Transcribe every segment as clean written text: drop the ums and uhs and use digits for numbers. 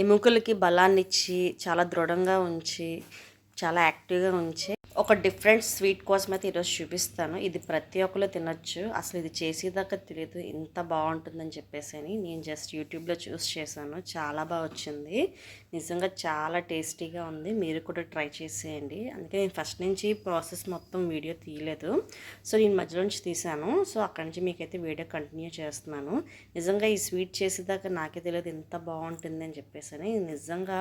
ఎముకలకి బలాన్నిచ్చి, చాలా దృఢంగా ఉంచి, చాలా యాక్టివ్‌గా ఉంచి, ఒక డిఫరెంట్ స్వీట్ కోసమైతే ఈరోజు చూపిస్తాను. ఇది ప్రతి ఒక్కళ్ళు తినొచ్చు. అసలు ఇది చేసేదాకా తెలీదు ఇంత బావుంటుందని చెప్పేసని. నేను జస్ట్ యూట్యూబ్‌లో చూసి చేశాను. చాలా వచ్చింది. నిజంగా చాలా టేస్టీగా ఉంది. మీరు కూడా ట్రై చేసేయండి. అందుకే నేను ఫస్ట్ నుంచి ప్రాసెస్ మొత్తం వీడియో తీయలేదు. సో, నేను మధ్యలో నుంచి తీశాను. సో, అక్కడి నుంచి మీకైతే వీడియో కంటిన్యూ చేస్తున్నాను. నిజంగా ఈ స్వీట్ చేసేదాకా నాకే తెలియదు ఎంత బావుంటుంది అని చెప్పేసని. నిజంగా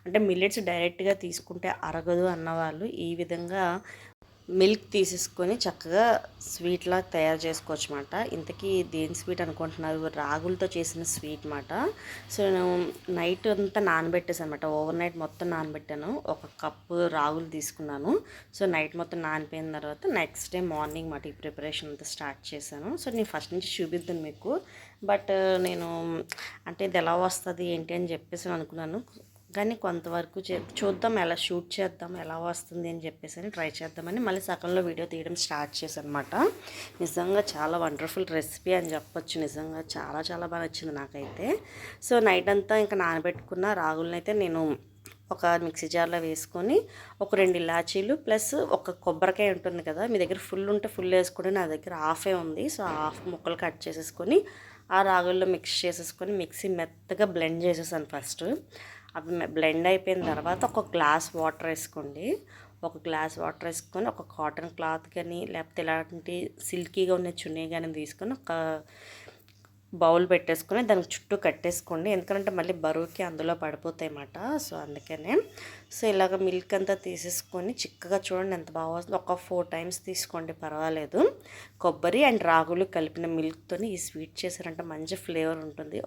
అంటే మిల్లెట్స్ డైరెక్ట్‌గా తీసుకుంటే అరగదు అన్నవాళ్ళు ఈ విధంగా మిల్క్ తీసేసుకొని చక్కగా స్వీట్లా తయారు చేసుకోవచ్చు అన్నమాట. ఇంతకీ దేని స్వీట్ అనుకుంటున్నారు? రాగులతో చేసిన స్వీట్ మాట. సో నేను నైట్ అంతా నానబెట్టేసాను అనమాట. ఓవర్ నైట్ మొత్తం నానబెట్టాను. ఒక కప్పు రాగులు తీసుకున్నాను. సో నైట్ మొత్తం నానిపోయిన తర్వాత నెక్స్ట్ డే మార్నింగ్ మాట ఈ ప్రిపరేషన్ అంతా స్టార్ట్ చేశాను. సో నేను ఫస్ట్ నుంచి చూపిద్దాను మీకు. బట్ నేను అంటే ఇది ఎలా వస్తుంది ఏంటి అని చెప్పేసి అనుకున్నాను. కానీ కొంతవరకు చూద్దాం, ఎలా షూట్ చేద్దాం, ఎలా వస్తుంది అని చెప్పేసి అని ట్రై చేద్దామని మళ్ళీ సగంలో వీడియో తీయడం స్టార్ట్ చేశాను అనమాట. నిజంగా చాలా వండర్ఫుల్ రెసిపీ అని చెప్పొచ్చు. నిజంగా చాలా చాలా బాగా నచ్చింది నాకైతే. సో నైట్ అంతా ఇంకా నానబెట్టుకున్న రాగులను అయితే నేను ఒక మిక్సీ జార్లో వేసుకొని ఒక 2 ఇలాచీలు ప్లస్ ఒక కొబ్బరికాయ ఉంటుంది కదా, మీ దగ్గర ఫుల్ ఉంటే ఫుల్ వేసుకొని, నా దగ్గర హాఫే ఉంది. సో హాఫ్ ముక్కలు కట్ చేసేసుకొని ఆ రాగుల్లో మిక్స్ చేసేసుకొని మిక్సీ మెత్తగా బ్లెండ్ చేసేసాను ఫస్ట్. అవి బ్లెండ్ అయిపోయిన తర్వాత ఒక గ్లాస్ వాటర్ వేసుకోండి. ఒక గ్లాస్ వాటర్ వేసుకొని ఒక కాటన్ క్లాత్ కానీ లేకపోతే ఇలాంటి సిల్కీగా ఉన్న చున్నీ కానీ తీసుకొని ఒక బౌల్ పెట్టేసుకొని దానికి చుట్టూ కట్టేసుకోండి. ఎందుకంటే మళ్ళీ బరువుకి అందులో పడిపోతాయి అన్నమాట. సో అందుకనే సో ఇలాగ మిల్క్ అంతా తీసేసుకొని చిక్కగా చూడండి ఎంత బాగా వస్తుంది. ఒక 4 టైమ్స్ తీసుకోండి పర్వాలేదు. కొబ్బరి అండ్ రాగులు కలిపిన మిల్క్తో ఈ స్వీట్ చేశారంటే మంచి ఫ్లేవర్ ఉంటుంది.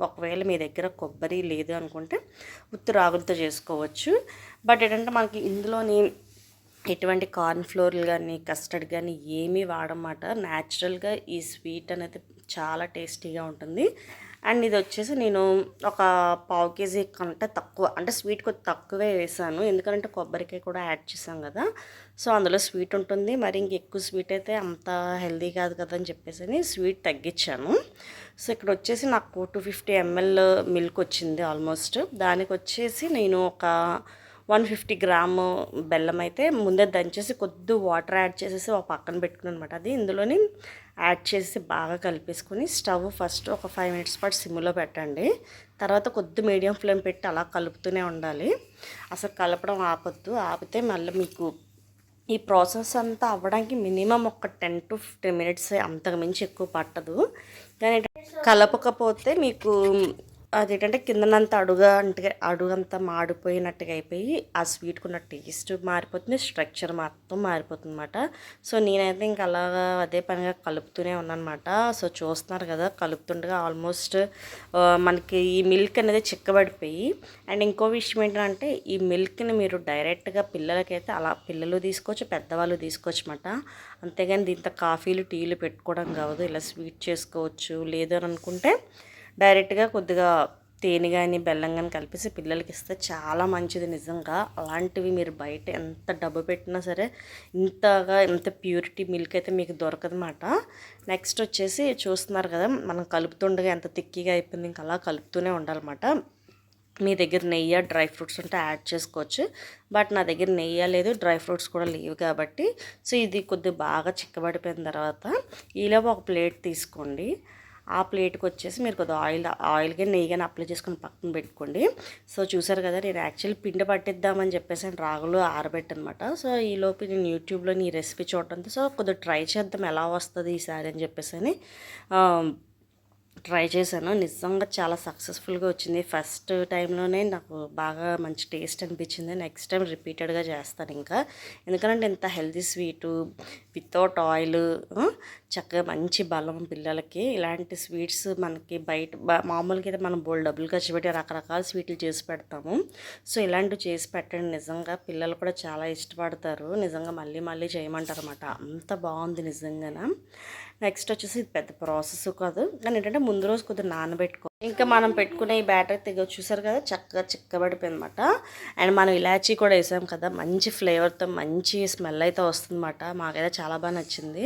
ఒకవేళ మీ దగ్గర కొబ్బరి లేదు అనుకుంటే ఉత్తి రాగులతో చేసుకోవచ్చు. బట్ ఏంటంటే మనకి ఇందులోని ఎటువంటి కార్న్ ఫ్లోర్లు కానీ కస్టర్డ్ కానీ ఏమీ వాడమాట. న్యాచురల్గా ఈ స్వీట్ అనేది చాలా టేస్టీగా ఉంటుంది. అండ్ ఇది వచ్చేసి నేను ఒక 1/2 కేజీ కంటే తక్కువ, అంటే స్వీట్ కొద్ది తక్కువే వేసాను. ఎందుకంటే కొబ్బరికాయ కూడా యాడ్ చేసాం కదా, సో అందులో స్వీట్ ఉంటుంది. మరి ఇంకెక్కువ స్వీట్ అయితే అంత హెల్దీ కాదు కదా అని చెప్పేసి స్వీట్ తగ్గించాను. సో ఇక్కడ వచ్చేసి నాకు 250 ml మిల్క్ వచ్చింది ఆల్మోస్ట్. దానికి వచ్చేసి నేను ఒక 150 గ్రాము బెల్లం అయితే ముందే దంచేసి కొద్ది వాటర్ యాడ్ చేసేసి ఒక పక్కన పెట్టుకున్నాను అనమాట. అది ఇందులోని యాడ్ చేసి బాగా కలిపేసుకొని స్టవ్ ఫస్ట్ ఒక 5 minutes పాటు సిమ్లో పెట్టండి. తర్వాత కొద్ది మీడియం ఫ్లేమ్ పెట్టి అలా కలుపుతూనే ఉండాలి. అసలు కలపడం ఆపొద్దు. ఆపితే మళ్ళీ మీకు ఈ ప్రాసెస్ అంతా అవ్వడానికి మినిమం ఒక 10 to 15 minutes, అంతకు మించి ఎక్కువ పట్టదు. కానీ కలపకపోతే మీకు అదేంటంటే కిందనంతా అడుగంతా మాడిపోయినట్టుగా అయిపోయి ఆ స్వీట్కి ఉన్న టేస్ట్ మారిపోతుంది, స్ట్రక్చర్ మొత్తం మారిపోతుంది అనమాట. సో నేనైతే ఇంక అలాగా అదే పనిగా కలుపుతూనే ఉన్నానమాట. సో చూస్తున్నారు కదా, కలుపుతుండగా ఆల్మోస్ట్ మనకి ఈ మిల్క్ అనేది చిక్కబడిపోయి. అండ్ ఇంకో విషయం ఏంటంటే ఈ మిల్క్ని మీరు డైరెక్ట్గా పిల్లలకైతే అలా పిల్లలు తీసుకోవచ్చు, పెద్దవాళ్ళు తీసుకోవచ్చు అనమాట. అంతేగాని దీంతో కాఫీలు టీలు పెట్టుకోవడం కావదు. ఇలా స్వీట్ చేసుకోవచ్చు. లేదు అని అనుకుంటే డైరెక్ట్గా కొద్దిగా తేనె కానీ బెల్లం కానీ కలిపేసి పిల్లలకి ఇస్తే చాలా మంచిది. నిజంగా అలాంటివి మీరు బయట ఎంత డబ్బు పెట్టినా సరే ఇంత ప్యూరిటీ మిల్క్ అయితే మీకు దొరకదన్నమాట. నెక్స్ట్ వచ్చేసి చూస్తున్నారు కదా, మనం కలుపుతుండగా ఎంత తిక్కిగా అయిపోయింది. ఇంకా అలా కలుపుతూనే ఉండాలన్నమాట. మీ దగ్గర నెయ్యి డ్రై ఫ్రూట్స్ ఉంటే యాడ్ చేసుకోవచ్చు. బట్ నా దగ్గర నెయ్యి లేదు, డ్రై ఫ్రూట్స్ కూడా లేవు కాబట్టి సో ఇది కొద్దిగా బాగా చిక్కబడిపోయిన తర్వాత ఈలోపు ఒక ప్లేట్ తీసుకోండి. ఆ ప్లేట్కి వచ్చేసి మీరు కొద్దిగా ఆయిల్ కానీ నెయ్యి కానీ అప్లై చేసుకొని పక్కన పెట్టుకోండి. సో చూసారు కదా, నేను యాక్చువల్లీ పిండి పట్టిద్దామని చెప్పేసి రాగులు ఆరబెట్టనమాట. సో ఈలోపు నేను యూట్యూబ్లో ఈ రెసిపీ చూడటంతో సో కొద్దిగా ట్రై చేద్దాం ఎలా వస్తుంది ఈసారి అని చెప్పేసి ట్రై చేశాను. నిజంగా చాలా సక్సెస్ఫుల్గా వచ్చింది. ఫస్ట్ టైంలోనే నాకు బాగా మంచి టేస్ట్ అనిపించింది. నెక్స్ట్ టైం రిపీటెడ్గా చేస్తాను ఇంకా. ఎందుకంటే ఇంత హెల్తీ స్వీటు వితౌట్ ఆయిల్, చక్కగా మంచి బలం పిల్లలకి. ఇలాంటి స్వీట్స్ మనకి బయట మామూలుగా అయితే మనం బోల్డ్ డబ్బులు ఖర్చు పెట్టి రకరకాల స్వీట్లు చేసి పెడతాము. సో ఇలాంటివి చేసి పెట్టండి. నిజంగా పిల్లలు కూడా చాలా ఇష్టపడతారు. నిజంగా మళ్ళీ మళ్ళీ చేయమంటారు అన్నమాట. అంత బాగుంది నిజంగానే. నెక్స్ట్ వచ్చేసి ఇది పెద్ద ప్రాసెస్ కాదు, కానీ ఏంటంటే ముందు రోజు కొద్దిగా నానబెట్టుకో. ఇంకా మనం పెట్టుకునే ఈ బ్యాటర్ తెగ చూసారు కదా, చక్కగా చిక్కబడిపోయింది అనమాట. అండ్ మనం ఇలాచీ కూడా వేసాం కదా, మంచి ఫ్లేవర్తో మంచి స్మెల్ అయితే వస్తుందన్నమాట. మాకైతే చాలా బాగా నచ్చింది.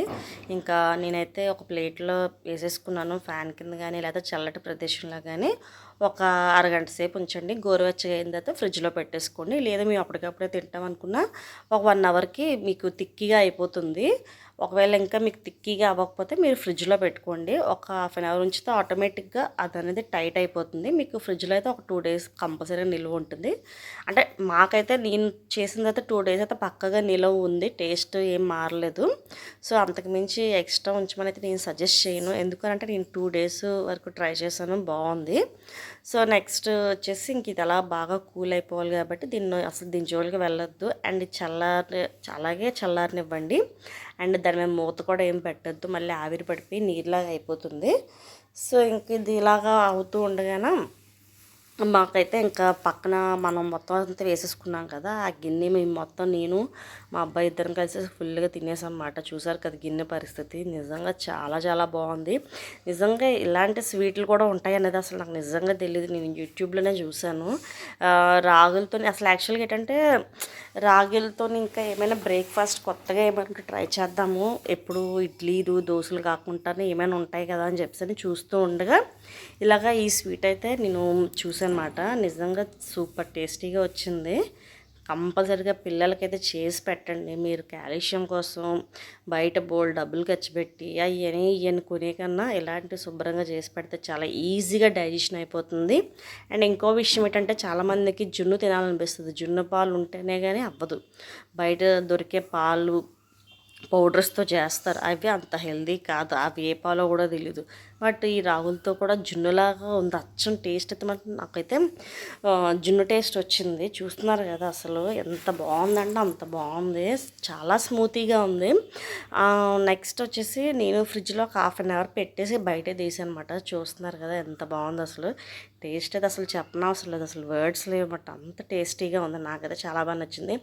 ఇంకా నేనైతే ఒక ప్లేట్లో వేసేసుకున్నాను. ఫ్యాన్ కింద కానీ లేకపోతే చల్లటి ప్రదేశంలో కానీ ఒక అరగంట సేపు ఉంచండి. గోరువెచ్చగా అయిన తర్వాత ఫ్రిడ్జ్లో పెట్టేసుకోండి. లేదా మేము అప్పటికప్పుడే తింటాం అనుకున్నా ఒక 1 అవర్కి మీకు తిక్కిగా అయిపోతుంది. ఒకవేళ ఇంకా మీకు తిక్కిగా అవ్వకపోతే మీరు ఫ్రిడ్జ్లో పెట్టుకోండి. ఒక హాఫ్ అన్ అవర్ ఉంచితే ఆటోమేటిక్గా అది అనేది టైట్ అయిపోతుంది. మీకు ఫ్రిడ్జ్లో అయితే ఒక 2 డేస్ కంపల్సరీగా నిల్వ ఉంటుంది. అంటే మాకైతే నేను చేసిన తర్వాత 2 డేస్ అయితే పక్కగా నిలవ ఉంది. టేస్ట్ ఏం మారలేదు. సో అంతకు మించి ఎక్స్ట్రా ఉంచమని అయితే నేను సజెస్ట్ చేయను. ఎందుకంటే నేను 2 డేస్ వరకు ట్రై చేశాను, బాగుంది. సో నెక్స్ట్ వచ్చేసి ఇంక ఇది అలా బాగా కూల్ అయిపోవాలి కాబట్టి దీని జోలికి వెళ్ళొద్దు. అండ్ అలాగే చల్లారనివ్వండి. అండ్ దాని మీద మూత కూడా ఏం పెట్టద్దు, మళ్ళీ ఆవిరి పడిపోయి నీరులాగా అయిపోతుంది. సో ఇంక ఇది ఇలాగా అవుతూ ఉండగానే మాకైతే ఇంకా పక్కన మనం మొత్తం అంతా వేసేసుకున్నాం కదా, ఆ గిన్నె మేము మొత్తం నేను మా అబ్బాయి ఇద్దరం కలిసి ఫుల్గా తినేసామన్నమాట. చూసారు కదా గిన్నె పరిస్థితి. నిజంగా చాలా చాలా బాగుంది. నిజంగా ఇలాంటి స్వీట్లు కూడా ఉంటాయి అనేది అసలు నాకు నిజంగా తెలియదు. నేను యూట్యూబ్లోనే చూశాను. రాగులతో అసలు యాక్చువల్గా ఏంటంటే రాగులతో ఇంకా ఏమైనా బ్రేక్ఫాస్ట్ కొత్తగా ఏమైనా ట్రై చేద్దాము, ఎప్పుడు ఇడ్లీలు దోశలు కాకుండా ఏమైనా ఉంటాయి కదా అని చెప్పేసి చూస్తూ ఉండగా ఇలాగా ఈ స్వీట్ అయితే నేను చూసానమాట. నిజంగా సూపర్ టేస్టీగా వచ్చింది. కంపల్సరీగా పిల్లలకైతే చేసి పెట్టండి. మీరు కాల్షియం కోసం బయట బోల్డ్ డబ్బులు ఖర్చు పెట్టి ఇవన్నీ కొనే కన్నా ఇలాంటి శుభ్రంగా చేసి పెడితే చాలా ఈజీగా డైజెషన్ అయిపోతుంది. అండ్ ఇంకో విషయం ఏంటంటే చాలామందికి జున్ను తినాలనిపిస్తుంది. జున్ను పాలు ఉంటేనే కానీ అవ్వదు. బయట దొరికే పాలు పౌడర్స్తో చేస్తారు, అవి అంత హెల్దీ కాదు. అవి ఏ పాలో కూడా తెలీదు. బట్ ఈ రాగులతో కూడా జున్నులాగా ఉంది. అచ్చం టేస్ట్ అయితే నాకైతే జున్ను టేస్ట్ వచ్చింది. చూస్తున్నారు కదా అసలు ఎంత బాగుందంటే అంత బాగుంది. చాలా స్మూతీగా ఉంది. నెక్స్ట్ వచ్చేసి నేను ఫ్రిడ్జ్లో ఒక హాఫ్ అన్ అవర్ పెట్టేసి బయటే తీసాను అనమాట. చూస్తున్నారు కదా ఎంత బాగుంది అసలు. టేస్ట్ అయితే అసలు చెప్పనవసరం లేదు, అసలు వర్డ్స్ లేవన్నమాట. అంత టేస్టీగా ఉంది. నాకైతే చాలా బాగా నచ్చింది.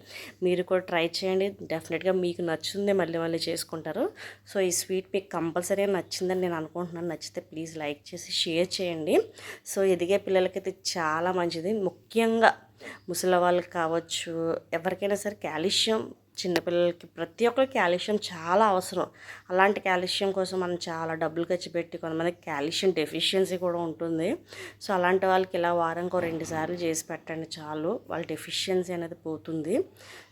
మీరు కూడా ట్రై చేయండి. డెఫినెట్గా మీకు నచ్చుంది, మళ్ళీ మళ్ళీ చేసుకుంటారు. సో ఈ స్వీట్ మీకు కంపల్సరీగా నచ్చిందని నేను అనుకుంటున్నాను. నచ్చితే ప్లీజ్ లైక్ చేసి షేర్ చేయండి. సో ఎదిగే పిల్లలకైతే చాలా మంచిది. ముఖ్యంగా ముసలి వాళ్ళకి కావచ్చు, ఎవరికైనా సరే కాల్షియం, చిన్నపిల్లలకి ప్రతి ఒక్కరికి కాల్షియం చాలా అవసరం. అలాంటి కాల్షియం కోసం మనం చాలా డబ్బులు ఖర్చు పెట్టి కొంతమందికి కాల్షియం డెఫిషియన్సీ కూడా ఉంటుంది. సో అలాంటి వాళ్ళకి ఇలా వారానికి 2 సార్లు చేసి పెట్టండి చాలు, వాళ్ళ డెఫిషియన్సీ అనేది పోతుంది.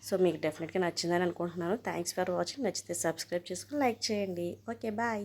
సో మీకు డెఫినెట్గా నచ్చిందని అనుకుంటున్నాను. Thanks for watching. నచ్చితే సబ్స్క్రైబ్ చేసుకుని లైక్ చేయండి. Okay bye.